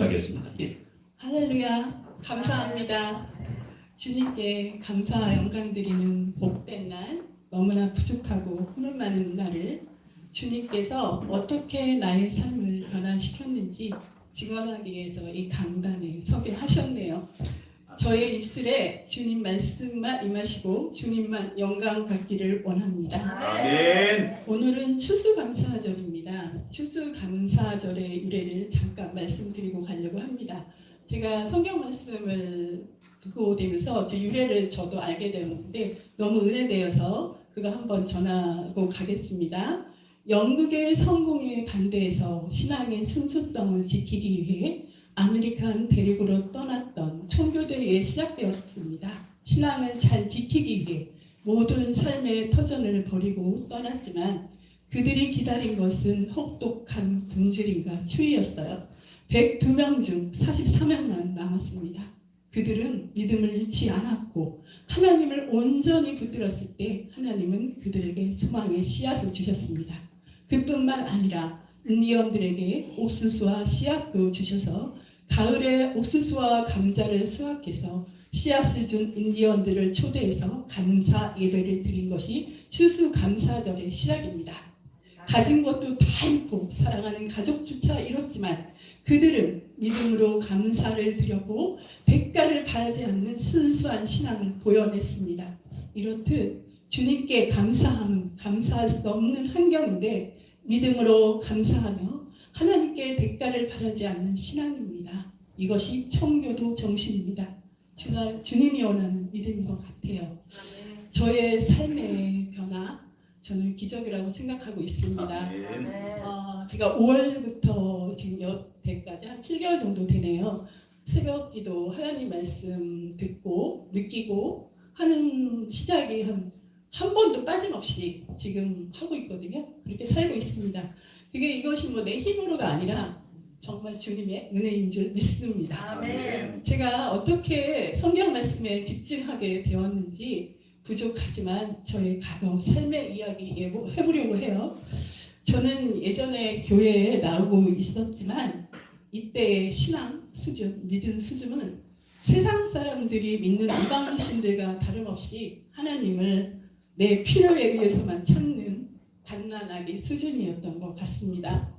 하겠습니다. 예. 할렐루야, 감사합니다. 주님께 감사 영광 드리는 복된 날, 너무나 부족하고 hum물 많은 날을 주님께서 어떻게 나의 삶을 변화시켰는지 증언하기 위해서 이 강단에 서게 하셨네요. 저의 입술에 주님 말씀만 임하시고 주님만 영광 받기를 원합니다. 아멘. 오늘은 추수감사절입니다. 추수감사절의 유래를 잠깐 말씀드리고 가려고 합니다. 제가 성경 말씀을 듣고 되면서 제 유래를 저도 알게 되었는데 너무 은혜되어서 그거 한번 전하고 가겠습니다. 영국의 성공에 반대해서 신앙의 순수성을 지키기 위해 아메리칸 대륙으로 떠났던 청교도에 시작되었습니다. 신앙을 잘 지키기 위해 모든 삶의 터전을 버리고 떠났지만 그들이 기다린 것은 혹독한 굶주림과 추위였어요. 102명 중 43명만 남았습니다. 그들은 믿음을 잃지 않았고 하나님을 온전히 붙들었을 때 하나님은 그들에게 소망의 씨앗을 주셨습니다. 그뿐만 아니라 인디언들에게 옥수수와 씨앗도 주셔서 가을에 옥수수와 감자를 수확해서 씨앗을 준 인디언들을 초대해서 감사 예배를 드린 것이 추수감사절의 시작입니다. 가진 것도 다 잃고 사랑하는 가족조차 잃었지만 그들은 믿음으로 감사를 드렸고 대가를 바라지 않는 순수한 신앙을 보여냈습니다. 이렇듯 주님께 감사함은 감사할 수 없는 환경인데 믿음으로 감사하며 하나님께 대가를 바라지 않는 신앙입니다. 이것이 청교도 정신입니다. 주님이 원하는 믿음인 것 같아요. 저의 삶의 변화, 저는 기적이라고 생각하고 있습니다. 제가 5월부터 지금 여태까지 한 7개월 정도 되네요. 새벽 기도, 하나님 말씀 듣고 느끼고 하는 시작이 한 번도 빠짐없이 지금 하고 있거든요. 그렇게 살고 있습니다. 이것이 뭐 내 힘으로가 아니라 정말 주님의 은혜인 줄 믿습니다. 아멘. 제가 어떻게 성경 말씀에 집중하게 되었는지 부족하지만 저의 과거 삶의 이야기 해보려고 해요. 저는 예전에 교회에 나오고 있었지만 이때의 신앙 수준, 믿음 수준은 세상 사람들이 믿는 이방신들과 다름없이 하나님을 내 필요에 의해서만 찾는 갓난아기 수준이었던 것 같습니다.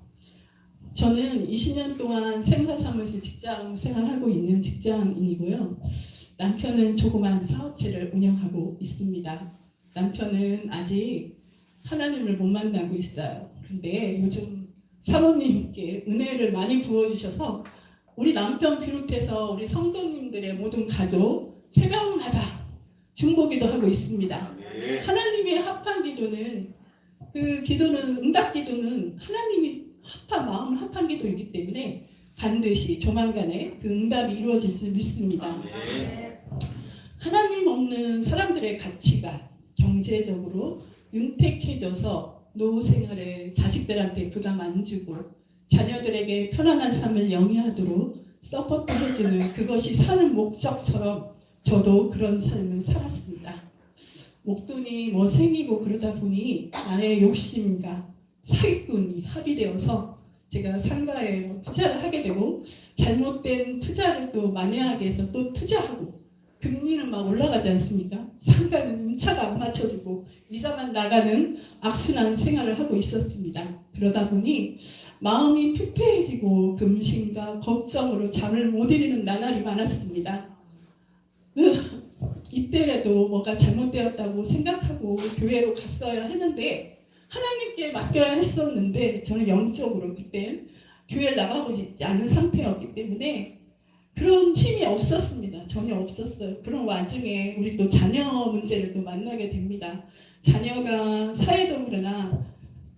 저는 20년 동안 생사사무실 직장 생활하고 있는 직장인이고요. 남편은 조그만 사업체를 운영하고 있습니다. 남편은 아직 하나님을 못 만나고 있어요. 근데 요즘 사모님께 은혜를 많이 부어주셔서 우리 남편 비롯해서 우리 성도님들의 모든 가족 새벽마다 중보기도 하고 있습니다. 하나님의 합한 기도는 응답 기도는 하나님이 합한 마음을 합한 기도이기 때문에 반드시 조만간에 그 응답이 이루어질 줄 믿습니다. 하나님 없는 사람들의 가치가 경제적으로 윤택해져서 노후 생활에 자식들한테 부담 안 주고 자녀들에게 편안한 삶을 영위하도록 서포트해주는 그것이 사는 목적처럼 저도 그런 삶을 살았습니다. 목돈이 생기고 그러다 보니 나의 욕심과 사기꾼이 합의되어서 제가 상가에 투자를 하게 되고 잘못된 투자를 또 만회하기 위해서 또 투자하고 금리는 막 올라가지 않습니까? 상가는 임차가 안 맞춰지고 이자만 나가는 악순환 생활을 하고 있었습니다. 그러다 보니 마음이 피폐해지고 금심과 걱정으로 잠을 못 이루는 나날이 많았습니다. 이때라도 뭐가 잘못되었다고 생각하고 교회로 갔어야 했는데 하나님께 맡겨야 했었는데 저는 영적으로 그때 교회를 나가고 있지 않은 상태였기 때문에 그런 힘이 없었습니다. 전혀 없었어요. 그런 와중에 우리 또 자녀 문제를 또 만나게 됩니다. 자녀가 사회적으로나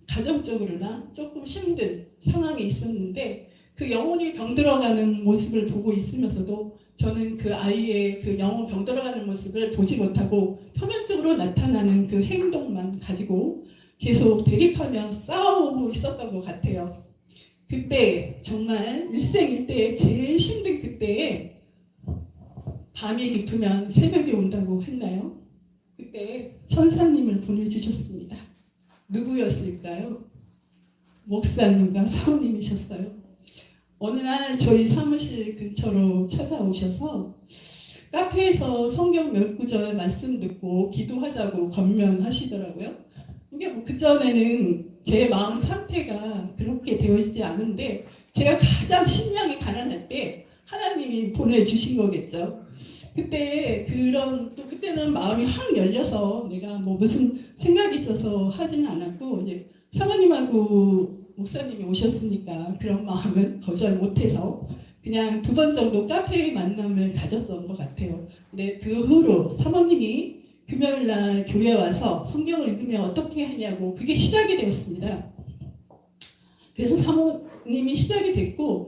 가정적으로나 조금 힘든 상황이 있었는데 그 영혼이 병들어가는 모습을 보고 있으면서도 저는 그 아이의 그 영혼 병들어가는 모습을 보지 못하고 표면적으로 나타나는 그 행동만 가지고 계속 대립하며 싸우고 있었던 것 같아요. 그때 정말 일생일대에 제일 힘든 그때에 밤이 깊으면 새벽이 온다고 했나요? 그때 천사님을 보내주셨습니다. 누구였을까요? 목사님과 사모님이셨어요. 어느 날 저희 사무실 근처로 찾아오셔서 카페에서 성경 몇 구절 말씀 듣고 기도하자고 권면하시더라고요. 이게 뭐 그전에는 제 마음 상태가 그렇게 되어 있지 않은데 제가 가장 심령이 가난할 때 하나님이 보내주신 거겠죠. 그때 또 그때는 마음이 확 열려서 내가 뭐 무슨 생각이 있어서 하지는 않았고 이제 사모님하고 목사님이 오셨으니까 그런 마음은 거절 못해서 그냥 2번 정도 카페의 만남을 가졌던 것 같아요. 근데 그 후로 사모님이 금요일 날 교회 와서 성경을 읽으면 어떻게 하냐고 그게 시작이 되었습니다. 그래서 사모님이 시작이 됐고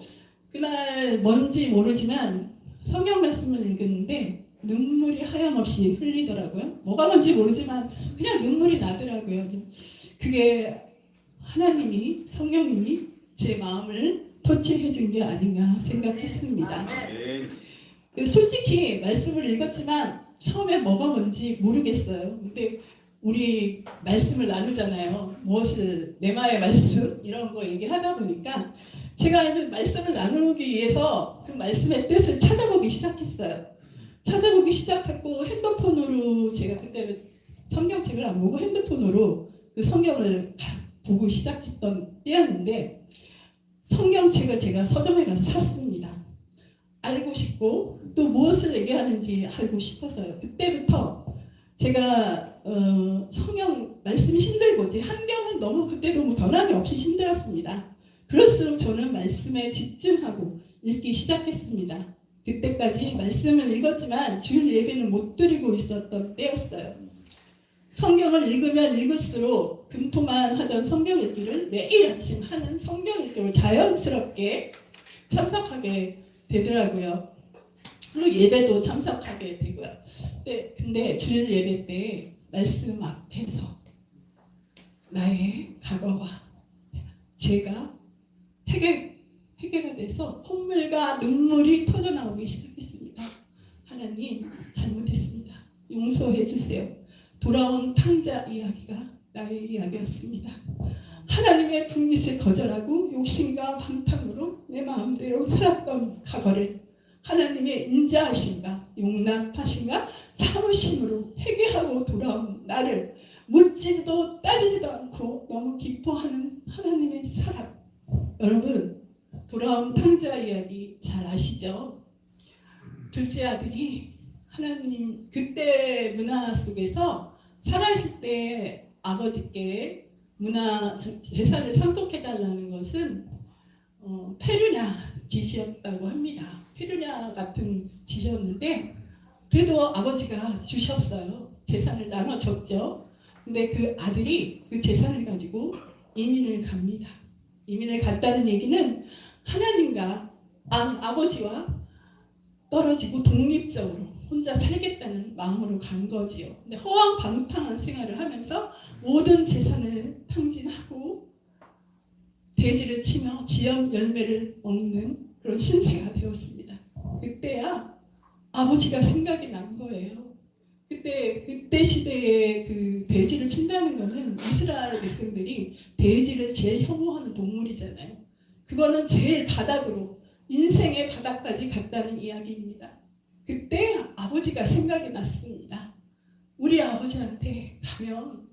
그날 뭔지 모르지만 성경 말씀을 읽었는데 눈물이 하염없이 흘리더라고요. 뭐가 뭔지 모르지만 그냥 눈물이 나더라고요. 그게 하나님이 성령님이 제 마음을 터치해 준 게 아닌가 생각했습니다. 솔직히 말씀을 읽었지만 처음에 뭐가 뭔지 모르겠어요. 근데 우리 말씀을 나누잖아요. 무엇을 내마의 말씀 이런 거 얘기하다 보니까 제가 이제 말씀을 나누기 위해서 그 말씀의 뜻을 찾아보기 시작했어요. 찾아보기 시작하고 핸드폰으로 제가 그때는 성경책을 안 보고 핸드폰으로 그 성경을 보고 시작했던 때였는데 성경책을 제가 서점에 가서 샀습니다. 알고 싶고 또 무엇을 얘기하는지 알고 싶어서요. 그때부터 제가 성경 말씀이 힘들고 제 환경은 너무 그때도 뭐 변함이 없이 힘들었습니다. 그럴수록 저는 말씀에 집중하고 읽기 시작했습니다. 그때까지 말씀을 읽었지만 주일 예배는 못 드리고 있었던 때였어요. 성경을 읽으면 읽을수록 금토만 하던 성경 읽기를 매일 아침 하는 성경 읽기로 자연스럽게 참석하게 되더라고요. 그리고 예배도 참석하게 되고요. 근데 주일 예배 때 말씀 앞에서 나의 과거와 죄가 회개가 돼서 콧물과 눈물이 터져나오기 시작했습니다. 하나님 잘못했습니다. 용서해 주세요. 돌아온 탕자 이야기가 나의 이야기였습니다. 하나님의 분깃을 거절하고 욕심과 방탕으로 내 마음대로 살았던 과거를 하나님의 인자하심과 용납하심과 참으심으로 회개하고 돌아온 나를 묻지도 따지지도 않고 너무 기뻐하는 하나님의 사랑. 여러분 돌아온 탕자 이야기 잘 아시죠? 둘째 아들이 하나님 그때 문화 속에서 살아있을 때 아버지께 문화 제사를 상속해달라는 것은 페르냐 짓이었다고 합니다. 페르냐 같은 짓이었는데 그래도 아버지가 주셨어요. 재산을 나눠줬죠. 근데 그 아들이 그 재산을 가지고 이민을 갑니다. 이민을 갔다는 얘기는 하나님과 아버지와 떨어지고 독립적으로 혼자 살겠다는 마음으로 간 거지요. 근데 허황방탕한 생활을 하면서 모든 재산을 탕진하고 돼지를 치며 지역 열매를 먹는 그런 신세가 되었습니다. 그때야 아버지가 생각이 난 거예요. 그때 시대에 그 돼지를 친다는 거는 이스라엘 백성들이 돼지를 제일 혐오하는 동물이잖아요. 그거는 제일 바닥으로 인생의 바닥까지 갔다는 이야기입니다. 그때 아버지가 생각이 났습니다. 우리 아버지한테 가면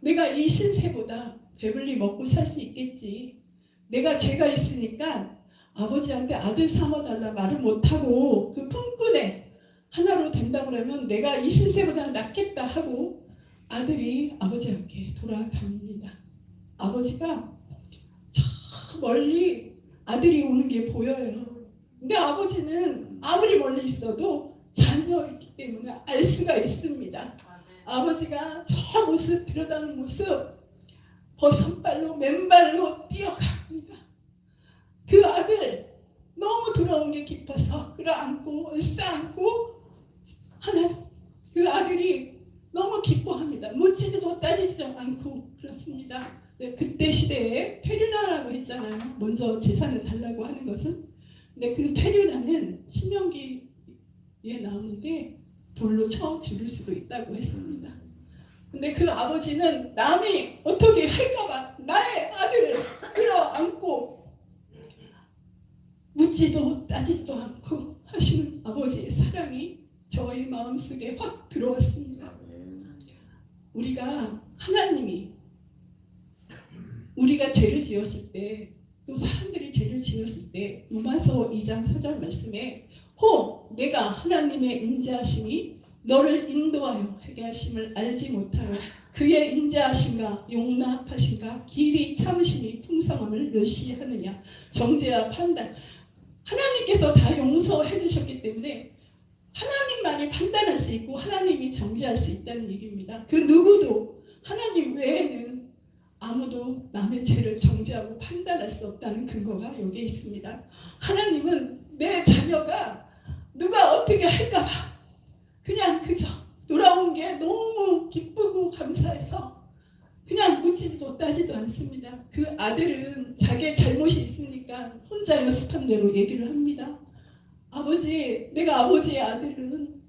내가 이 신세보다 배불리 먹고 살 수 있겠지. 내가 죄가 있으니까 아버지한테 아들 삼아달라 말을 못하고 그 품꾼에 하나로 된다고 그러면 내가 이 신세보다 낫겠다 하고 아들이 아버지한테 돌아갑니다. 아버지가 저 멀리 아들이 오는 게 보여요. 근데 아버지는 아무리 멀리 있어도 자녀이기 때문에 알 수가 있습니다. 아버지가 저 모습 들여다보는 모습 버선발로 맨발로 뛰어갑니다. 그 아들 너무 돌아온 게 깊어서 끌어안고 을싸안고 하나님 그 아들이 너무 기뻐합니다. 묻지도 따지지도 않고 그렇습니다. 네, 그때 시대에 페르나라고 했잖아요. 먼저 재산을 달라고 하는 것은. 근데 그 페르나는 신명기에 나오는데 돌로 쳐 죽일 수도 있다고 했습니다. 근데 그 아버지는 남이 어떻게 할까봐 나의 아들을 끌어안고 묻지도 따지지도 않고 하시는 아버지의 사랑이 저의 마음속에 확 들어왔습니다. 우리가 하나님이 우리가 죄를 지었을 때, 또 사람들이 죄를 지었을 때 로마서 2장 4절 말씀에 내가 하나님의 인자하심이 너를 인도하여 회개하심을 알지 못하여 그의 인자하심과 용납하심과 길이 참으심이 풍성함을 멸시하느냐. 정죄와 판단, 하나님께서 다 용서해 주셨기 때문에 하나님만이 판단할 수 있고 하나님이 정죄할 수 있다는 얘기입니다. 그 누구도 하나님 외에는 아무도 남의 죄를 정죄하고 판단할 수 없다는 근거가 여기에 있습니다. 하나님은 내 자녀가 누가 어떻게 할까봐 그냥 그저 돌아온 게 너무 기쁘고 감사해서 그냥 묻지도 따지도 않습니다. 그 아들은 자기의 잘못이 있으니까 혼자 연습한 대로 얘기를 합니다. 아버지, 내가 아버지의 아들은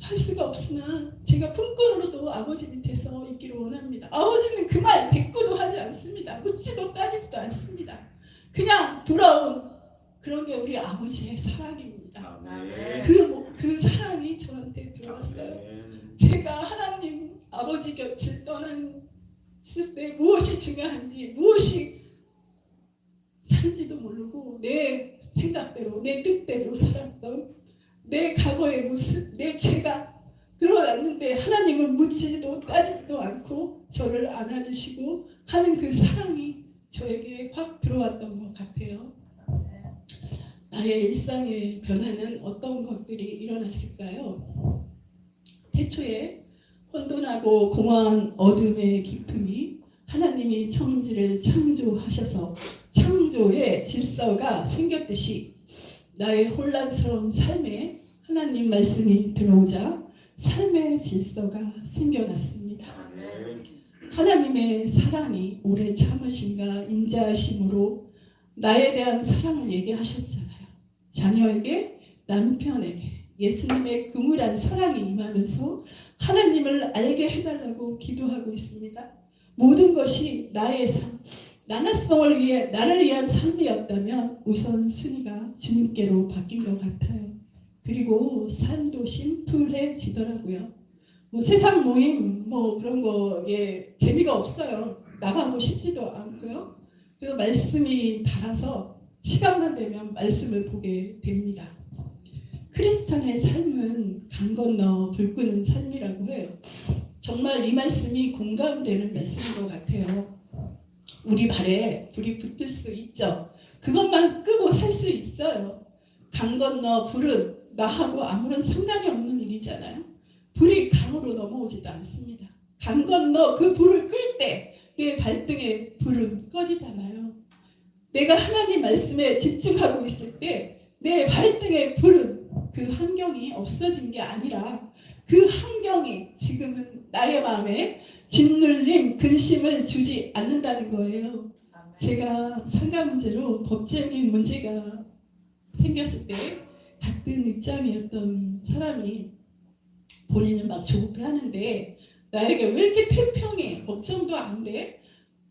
할 수가 없으나 제가 품꾼으로도 아버지 밑에서 있기를 원합니다. 아버지는 그 말 대꾸도 하지 않습니다. 묻지도 따지지도 않습니다. 그냥 돌아온 그런 게 우리 아버지의 사랑입니다. 그 사랑이 저한테 들어왔어요. 제가 하나님 아버지 곁을 떠났을 때 무엇이 중요한지, 무엇이 산지도 모르고 내 생각대로, 내 뜻대로 살았던 내 과거의 모습, 내 죄가 드러났는데 하나님은 묻지도 따지지도 않고 저를 안아주시고 하는 그 사랑이 저에게 확 들어왔던 것 같아요. 나의 일상의 변화는 어떤 것들이 일어났을까요? 태초에 혼돈하고 공허한 어둠의 깊음이 하나님이 천지를 창조하셔서 창조의 질서가 생겼듯이 나의 혼란스러운 삶에 하나님 말씀이 들어오자 삶의 질서가 생겨났습니다. 하나님의 사랑이 오래 참으심과 인자하심으로 나에 대한 사랑을 얘기하셨잖아요. 자녀에게, 남편에게 예수님의 그물한 사랑이 임하면서 하나님을 알게 해달라고 기도하고 있습니다. 모든 것이 나의 삶, 나나성을 위해 나를 위한 삶이었다면 우선 순위가 주님께로 바뀐 것 같아요. 그리고 삶도 심플해지더라고요. 세상 모임 그런 거에 재미가 없어요. 나가고 싶지도 않고요. 그래서 말씀이 달아서 시간만 되면 말씀을 보게 됩니다. 크리스찬의 삶은 강 건너 불 끄는 삶이라고 해요. 정말 이 말씀이 공감되는 말씀인 것 같아요. 우리 발에 불이 붙을 수 있죠. 그것만 끄고 살 수 있어요. 강 건너 불은 나하고 아무런 상관이 없는 일이잖아요. 불이 강으로 넘어오지도 않습니다. 강 건너 그 불을 끌 때 내 발등에 불은 꺼지잖아요. 내가 하나님 말씀에 집중하고 있을 때 내 발등에 불은 그 환경이 없어진 게 아니라 그 환경이 지금은 나의 마음에 짓눌림, 근심을 주지 않는다는 거예요. 제가 상가 문제로 법적인 문제가 생겼을 때 같은 입장이었던 사람이 본인은 막 조급해하는데 나에게 왜 이렇게 태평해? 걱정도 안 돼?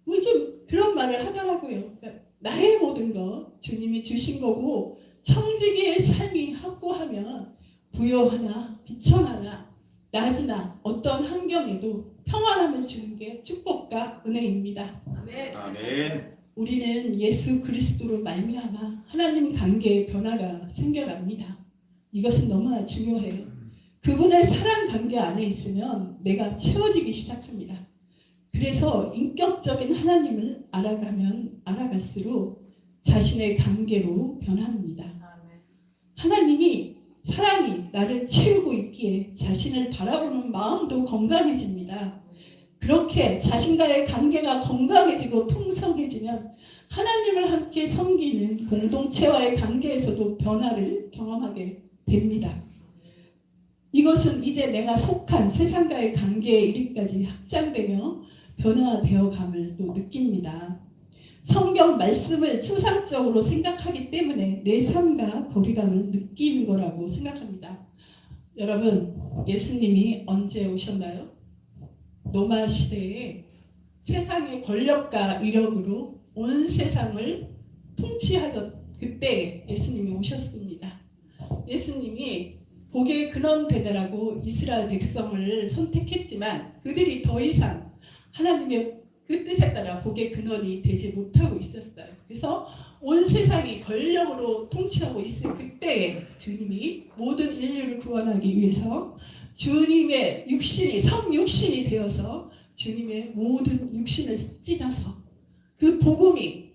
뭐 좀 그런 말을 하더라고요. 그러니까 나의 모든 것 주님이 주신 거고 청지기의 삶이 확고하면 부여하나 비천하나 낮이나 어떤 환경에도 평안함을 주는 게 축복과 은혜입니다. 아멘. 우리는 예수 그리스도로 말미암아 하나님 관계의 변화가 생겨납니다. 이것은 너무나 중요해요. 그분의 사랑 관계 안에 있으면 내가 채워지기 시작합니다. 그래서 인격적인 하나님을 알아가면 알아갈수록 자신의 관계로 변합니다. 하나님이 사랑이 나를 채우고 있기에 자신을 바라보는 마음도 건강해집니다. 그렇게 자신과의 관계가 건강해지고 풍성해지면 하나님을 함께 섬기는 공동체와의 관계에서도 변화를 경험하게 됩니다. 이것은 이제 내가 속한 세상과의 관계에 이르기까지 확장되며 변화되어 감을 또 느낍니다. 성경 말씀을 추상적으로 생각하기 때문에 내 삶과 거리감을 느끼는 거라고 생각합니다. 여러분, 예수님이 언제 오셨나요? 로마 시대에 세상의 권력과 위력으로 온 세상을 그때 예수님이 오셨습니다. 예수님이 복의 근원 되느라고 이스라엘 백성을 선택했지만 그들이 더 이상 하나님의 그 뜻에 따라 복의 근원이 되지 못하고 있었어요. 그래서 온 세상이 권력으로 통치하고 있을 그때에 주님이 모든 인류를 구원하기 위해서 주님의 육신이 성육신이 되어서 주님의 모든 육신을 찢어서 그 복음이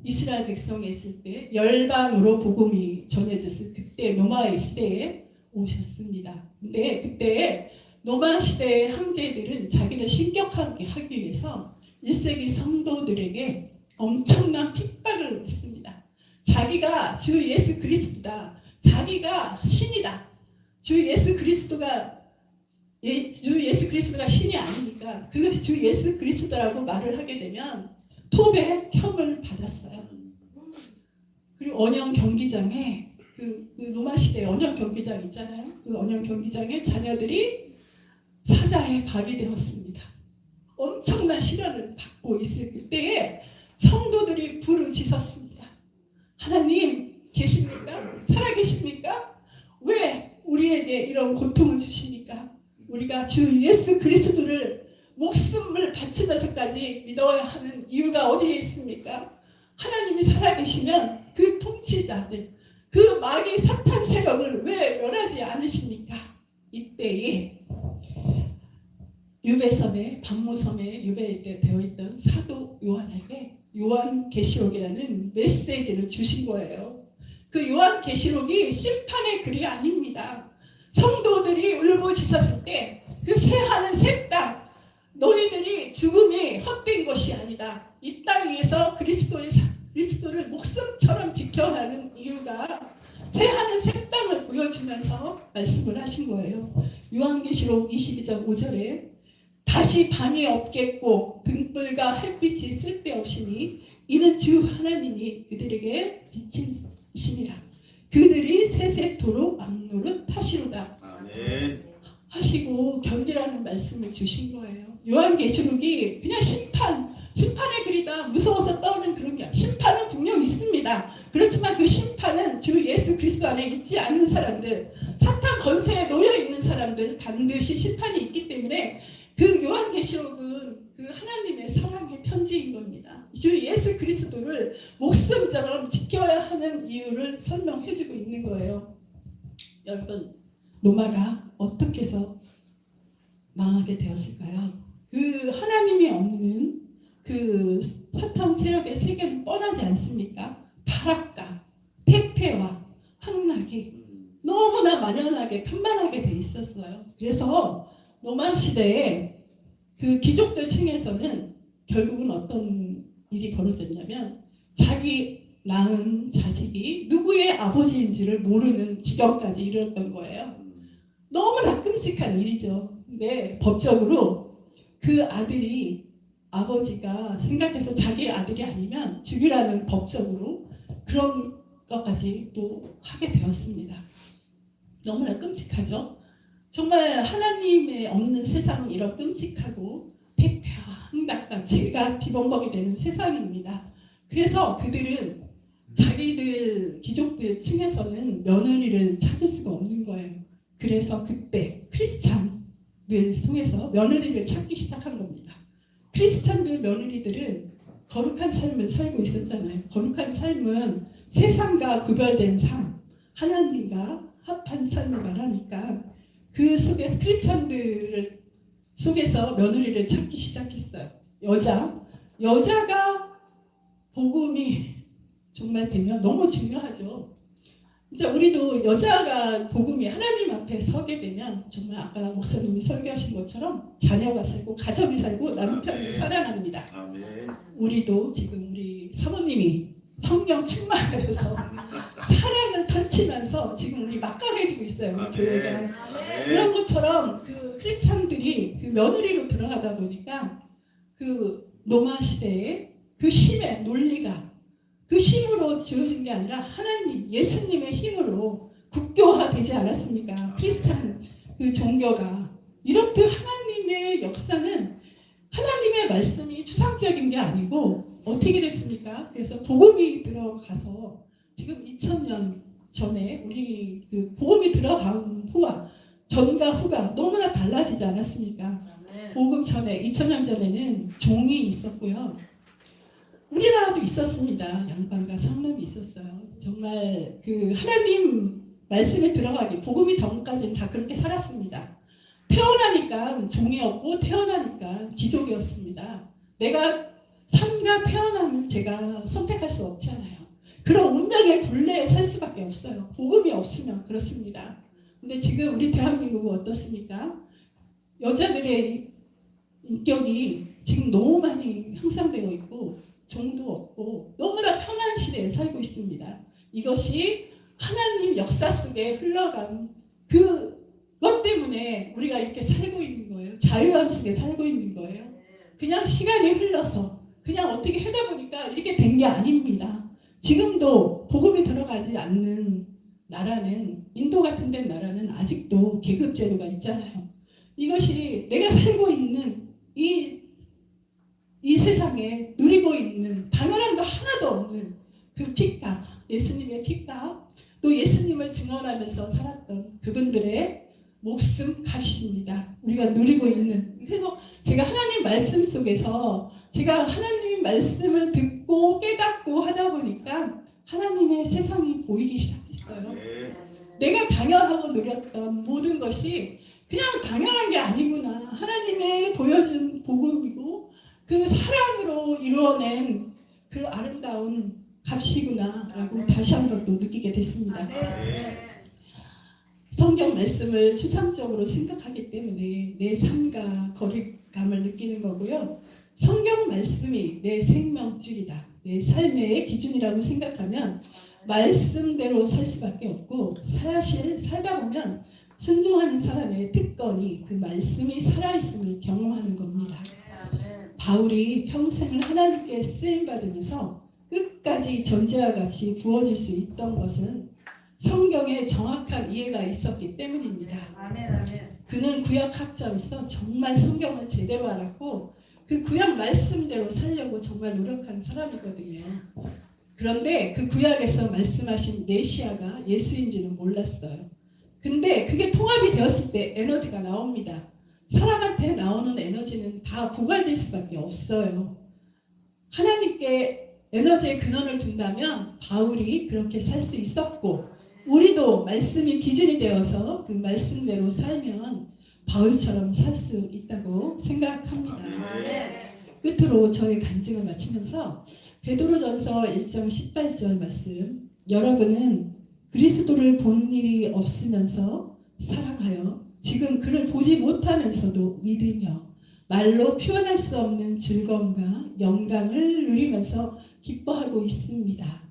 이스라엘 백성에 있을 때 열방으로 복음이 전해졌을 그때 노마의 시대에 오셨습니다. 근데 그때 노마 시대의 황제들은 자기를 신격하게 하기 위해서 1세기 성도들에게 엄청난 핍박을 했습니다. 자기가 주 예수 그리스도다. 자기가 신이다. 주 예수 그리스도가 신이 아니니까 그것이 주 예수 그리스도라고 말을 하게 되면 톱에 혐을 받았어요. 그리고 언영 경기장에 그 로마 시대 언영 경기장 있잖아요. 그 언영 경기장에 자녀들이 사자의 밥이 되었습니다. 엄청난 시련을 받고 있을 그때에 성도들이 부르짖었습니다. 하나님 계십니까? 살아계십니까? 왜 우리에게 이런 고통을 주십니까? 우리가 주 예수 그리스도를 목숨을 바치면서까지 믿어야 하는 이유가 어디에 있습니까? 하나님이 살아계시면 그 통치자들, 그 마귀 사탄 세력을 왜 멸하지 않으십니까? 이때에 유배섬에 박모섬에 유배되어 있던 사도 요한에게 요한계시록이라는 메시지를 주신 거예요. 그 요한계시록이 심판의 글이 아닙니다. 성도들이 울부짖었을 때 그 새하늘 새 땅, 너희들이 죽음이 헛된 것이 아니다. 이 땅 위에서 그리스도를 목숨처럼 지켜야 하는 이유가 새하늘 새 땅을 보여주면서 말씀을 하신 거예요. 요한계시록 22장 5절에 다시 밤이 없겠고 등불과 햇빛이 쓸데없으니 이는 주 하나님이 그들에게 빛이시니라. 그들이 세세토록 왕노릇 하시로다. 아멘. 하시고 견디라는 말씀을 주신 거예요. 요한계시록이 그냥 심판의 글이다. 무서워서 떠오르는 그런 게 아니라 심판은 분명 있습니다. 그렇지만 그 심판은 주 예수 그리스도 안에 있지 않는 사람들, 사탄 권세에 놓여 있는 사람들 반드시 심판이 있기 때문에 그 요한계시록은 그 하나님의 사랑의 편지인 겁니다. 주 예수 그리스도를 목숨처럼 지켜야 하는 이유를 설명해주고 있는 거예요. 여러분, 로마가 어떻게 해서 망하게 되었을까요? 그 하나님이 없는 그 사탄 세력의 세계는 뻔하지 않습니까? 타락과 패패와 함락이 너무나 만연하게 편만하게 돼 있었어요. 그래서 로마 시대에 그 귀족들 층에서는 결국은 어떤 일이 벌어졌냐면 자기 낳은 자식이 누구의 아버지인지를 모르는 지경까지 이르렀던 거예요. 너무나 끔찍한 일이죠. 근데 법적으로 그 아들이 아버지가 생각해서 자기 아들이 아니면 죽이라는 법적으로 그런 것까지 또 하게 되었습니다. 너무나 끔찍하죠. 정말 하나님의 없는 세상 이런 끔찍하고 패패와 항락과 죄가 뒤범벅이 되는 세상입니다. 그래서 그들은 자기들 귀족들 층에서는 며느리를 찾을 수가 없는 거예요. 그래서 그때 크리스찬들 통해서 며느리를 찾기 시작한 겁니다. 크리스찬들 며느리들은 거룩한 삶을 살고 있었잖아요. 거룩한 삶은 세상과 구별된 삶, 하나님과 합한 삶을 말하니까 그 속에 크리스찬들 속에서 며느리를 찾기 시작했어요. 여자가 복음이 정말 되면 너무 중요하죠. 이제 우리도 여자가 복음이 하나님 앞에 서게 되면 정말 아까 목사님이 설교하신 것처럼 자녀가 살고 가정이 살고 남편이 살아납니다. 아멘. 우리도 지금 우리 사모님이 성령 충만해서 사랑을 펼치면서 지금 우리 막강해지고 있어요. 우리 교회가. 아멘. 그런 것처럼 그 크리스찬들이 그 며느리로 들어가다 보니까 그 로마 시대에 그 힘의 논리가 그 힘으로 지어진 게 아니라 하나님, 예수님의 힘으로 국교화되지 않았습니까? 크리스찬 그 종교가. 이렇듯 하나님의 역사는 하나님의 말씀이 추상적인 게 아니고 어떻게 됐습니까? 그래서 복음이 들어가서 지금 2000년 전에 우리 그 복음이 들어간 후와 전과 후가 너무나 달라지지 않았습니까? 복음 전에 2000년 전에는 종이 있었고요. 우리나라도 있었습니다. 양반과 상놈이 있었어요. 정말 그 하나님 말씀에 들어가기 복음이 전까지는 다 그렇게 살았습니다. 태어나니까 종이었고 태어나니까 귀족이었습니다. 내가 삶과 태어남을 제가 선택할 수 없잖아요. 그런 운명의 굴레에 살 수밖에 없어요. 복음이 없으면 그렇습니다. 근데 지금 우리 대한민국은 어떻습니까? 여자들의 인격이 지금 너무 많이 향상되어 있고 종도 없고 너무나 편한 시대에 살고 있습니다. 이것이 하나님 역사 속에 흘러간 그것 때문에 우리가 이렇게 살고 있는 거예요. 자유함 속에 살고 있는 거예요. 그냥 시간이 흘러서 그냥 어떻게 하다 보니까 이렇게 된 게 아닙니다. 지금도 복음이 들어가지 않는 나라는 인도 같은 데 나라는 아직도 계급제도가 있잖아요. 이것이 내가 살고 있는 이 세상에 누리고 있는 당연한 거 하나도 없는 그 핏값, 예수님의 핏값, 또 예수님을 증언하면서 살았던 그분들의 목숨 값입니다. 우리가 누리고 있는. 그래서 제가 하나님 말씀 속에서 제가 하나님 말씀을 듣고 깨닫고 하다 보니까 하나님의 세상이 보이기 시작했어요. 내가 당연하고 누렸던 모든 것이 그냥 당연한 게 아니구나. 하나님의 보여준 복음이고 그 사랑으로 이루어낸 그 아름다운 값이구나라고 다시 한번 또 느끼게 됐습니다. 성경 말씀을 추상적으로 생각하기 때문에 내 삶과 거리감을 느끼는 거고요. 성경 말씀이 내 생명줄이다. 내 삶의 기준이라고 생각하면 말씀대로 살 수밖에 없고 사실 살다 보면 순종하는 사람의 특권이 그 말씀이 살아있음을 경험하는 겁니다. 바울이 평생을 하나님께 쓰임받으면서 끝까지 전제와 같이 부어질 수 있던 것은 성경에 정확한 이해가 있었기 때문입니다. 그는 구약학자로서 정말 성경을 제대로 알았고 그 구약 말씀대로 살려고 정말 노력한 사람이거든요. 그런데 그 구약에서 말씀하신 메시아가 예수인지는 몰랐어요. 근데 그게 통합이 되었을 때 에너지가 나옵니다. 사람한테 나오는 에너지는 다 고갈될 수밖에 없어요. 하나님께 에너지의 근원을 둔다면 바울이 그렇게 살 수 있었고 우리도 말씀이 기준이 되어서 그 말씀대로 살면 바울처럼 살 수 있다고 생각합니다. 끝으로 저의 간증을 마치면서 베드로전서 1장 18절 말씀, 여러분은 그리스도를 본 일이 없으면서 사랑하여 지금 그를 보지 못하면서도 믿으며 말로 표현할 수 없는 즐거움과 영광을 누리면서 기뻐하고 있습니다.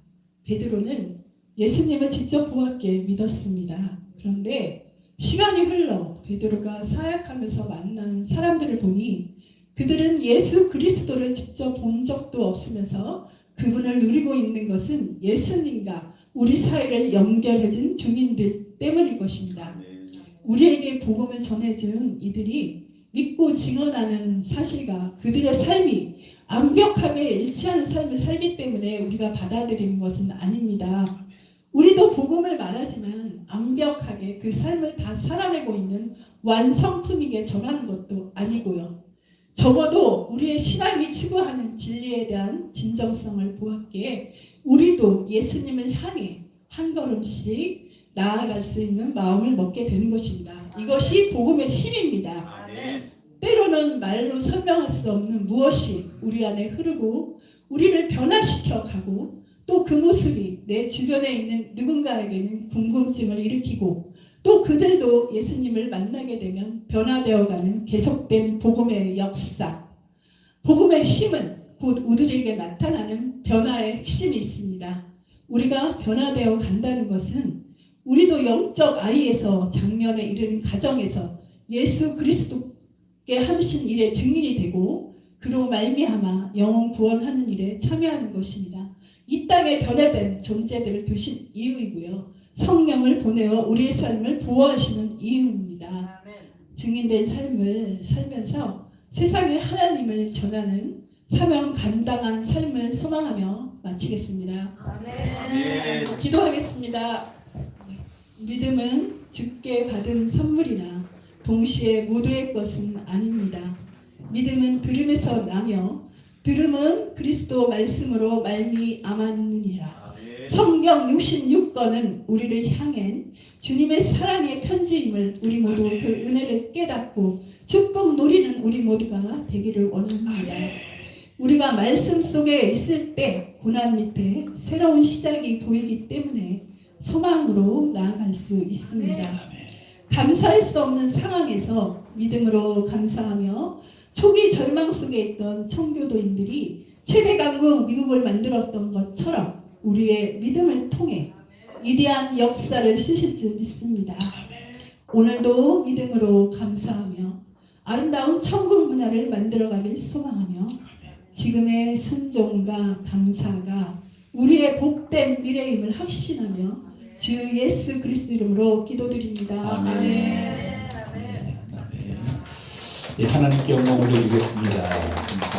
베드로는 예수님을 직접 보았기에 믿었습니다. 그런데 시간이 흘러 베드로가 사역하면서 만난 사람들을 보니 그들은 예수 그리스도를 직접 본 적도 없으면서 그분을 누리고 있는 것은 예수님과 우리 사이를 연결해준 증인들 때문일 것입니다. 우리에게 복음을 전해준 이들이 믿고 증언하는 사실과 그들의 삶이 완벽하게 일치하는 삶을 살기 때문에 우리가 받아들이는 것은 아닙니다. 우리도 복음을 말하지만 완벽하게 그 삶을 다 살아내고 있는 완성품이게 전하는 것도 아니고요. 적어도 우리의 신앙이 추구하는 진리에 대한 진정성을 보았기에 우리도 예수님을 향해 한 걸음씩 나아갈 수 있는 마음을 먹게 되는 것입니다. 이것이 복음의 힘입니다. 때로는 말로 설명할 수 없는 무엇이 우리 안에 흐르고 우리를 변화시켜 가고 또 그 모습이 내 주변에 있는 누군가에게는 궁금증을 일으키고 또 그들도 예수님을 만나게 되면 변화되어가는 계속된 복음의 역사. 복음의 힘은 곧 우리에게 나타나는 변화의 핵심이 있습니다. 우리가 변화되어 간다는 것은 우리도 영적 아이에서 장년에 이르는 가정에서 예수 그리스도께 하신 일의 증인이 되고 그로 말미암아 영혼 구원하는 일에 참여하는 것입니다. 이 땅에 변화된 존재들을 두신 이유이고요. 성령을 보내어 우리의 삶을 보호하시는 이유입니다. 증인된 삶을 살면서 세상에 하나님을 전하는 사명 감당한 삶을 소망하며 마치겠습니다. 아멘. 기도하겠습니다. 믿음은 주께 받은 선물이나 동시에 모두의 것은 아닙니다. 믿음은 들음에서 나며 들음은 그리스도 말씀으로 말미암았느니라. 성경 66권은 우리를 향한 주님의 사랑의 편지임을 우리 모두 그 은혜를 깨닫고 축복 누리는 우리 모두가 되기를 원합니다. 우리가 말씀 속에 있을 때 고난 밑에 새로운 시작이 보이기 때문에 소망으로 나아갈 수 있습니다. 감사할 수 없는 상황에서 믿음으로 감사하며 초기 절망 속에 있던 청교도인들이 최대 강국 미국을 만들었던 것처럼 우리의 믿음을 통해 위대한 역사를 쓰실 줄 믿습니다. 오늘도 믿음으로 감사하며 아름다운 천국 문화를 만들어가길 소망하며 지금의 순종과 감사가 우리의 복된 미래임을 확신하며 주 예수 그리스도 이름으로 기도드립니다. 아멘. 예, 하나님께 영광 올려드리겠습니다.